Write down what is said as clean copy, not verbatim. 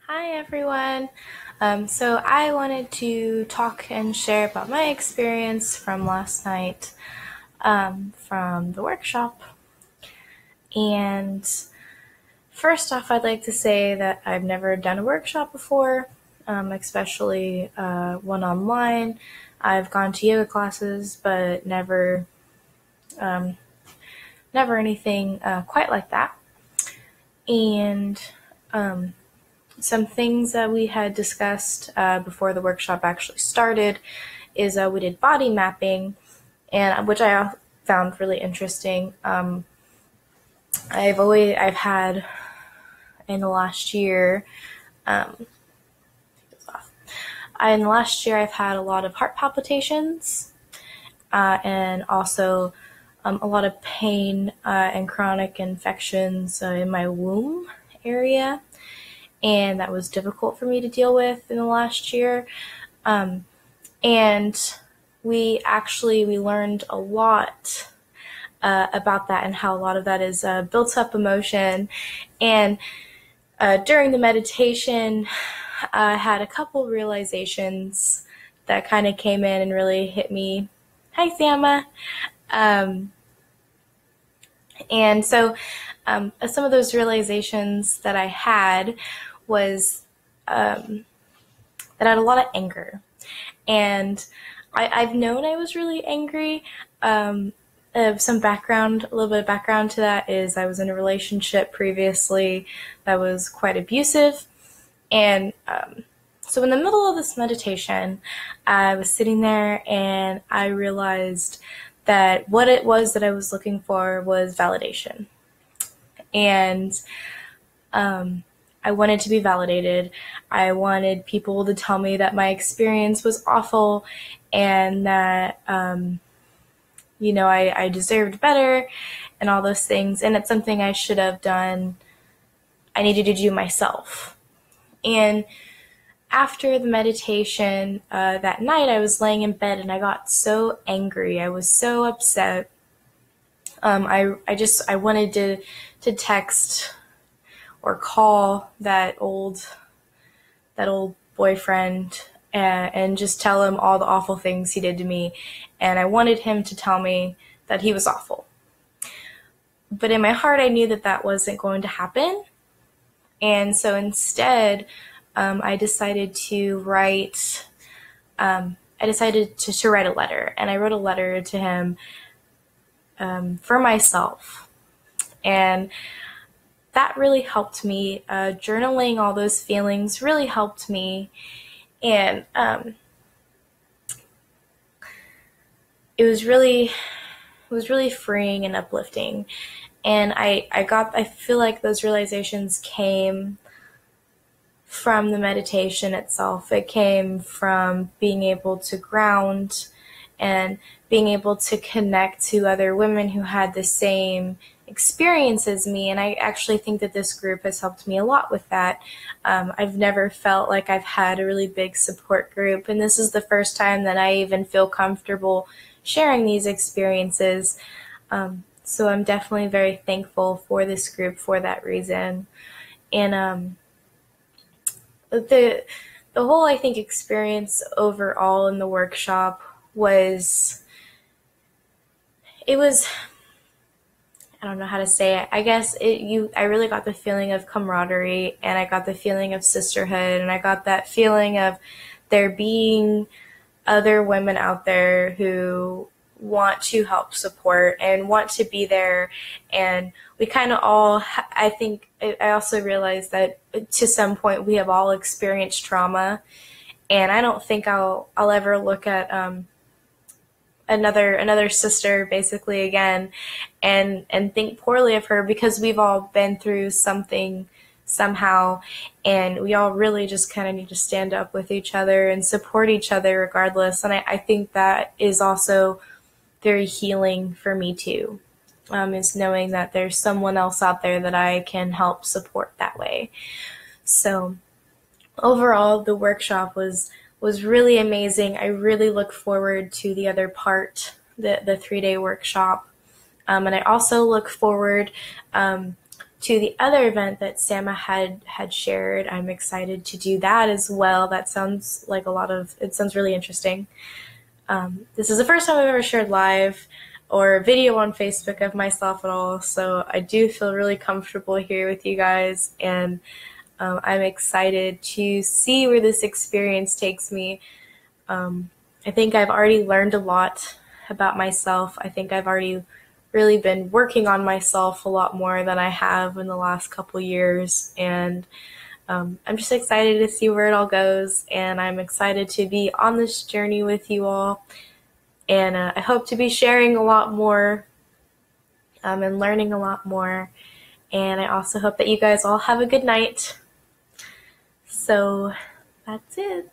Hi everyone. So I wanted to talk and share about my experience from last night from the workshop. And first off, I'd like to say that I've never done a workshop before, especially one online. I've gone to yoga classes, but never anything quite like that. And some things that we had discussed before the workshop actually started is we did body mapping, and which I found really interesting. I've had in the last year, I've had a lot of heart palpitations, and also a lot of pain and chronic infections in my womb area, and that was difficult for me to deal with in the last year. And we learned a lot about that and how a lot of that is built up emotion. And during the meditation, I had a couple realizations that kind of came in and really hit me. Hi, Sama. And so some of those realizations that I had was that I had a lot of anger. And I've known I was really angry. Some background, a little bit of background to that is I was in a relationship previously that was quite abusive. And so in the middle of this meditation, I was sitting there and I realized that what it was that I was looking for was validation. And I wanted to be validated. I wanted people to tell me that my experience was awful and that, I deserved better and all those things. And it's something I should have done. I needed to do myself. And after the meditation that night, I was laying in bed and I got so angry. I was so upset. I wanted to text or call that old boyfriend and just tell him all the awful things he did to me. And I wanted him to tell me that he was awful. But in my heart, I knew that that wasn't going to happen. And so instead, I decided to write a letter, and I wrote a letter to him for myself. And that really helped me. Journaling all those feelings really helped me. And it was really freeing and uplifting. And I feel like those realizations came from the meditation itself. It came from being able to ground and being able to connect to other women who had the same experience as me. And I actually think that this group has helped me a lot with that. I've never felt like I've had a really big support group, and this is the first time that I even feel comfortable sharing these experiences. So I'm definitely very thankful for this group for that reason. And the whole, I think, experience overall in the workshop was, I don't know how to say it. I guess I really got the feeling of camaraderie, and I got the feeling of sisterhood, and I got that feeling of there being other women out there who want to help support and want to be there. And we kind of all, I also realized that to some point we have all experienced trauma, and I don't think I'll ever look at another sister basically again and think poorly of her, because we've all been through something somehow, and we all really just kind of need to stand up with each other and support each other regardless. And I think that is also very healing for me too, is knowing that there's someone else out there that I can help support that way. So overall, the workshop was really amazing. I really look forward to the other part, the 3-day workshop. And I also look forward to the other event that Sama had shared. I'm excited to do that as well. That sounds like it sounds really interesting. This is the first time I've ever shared live or video on Facebook of myself at all, so I do feel really comfortable here with you guys, and I'm excited to see where this experience takes me. I think I've already learned a lot about myself. I think I've already really been working on myself a lot more than I have in the last couple years, and I'm just excited to see where it all goes, and I'm excited to be on this journey with you all, and I hope to be sharing a lot more and learning a lot more, and I also hope that you guys all have a good night. So that's it.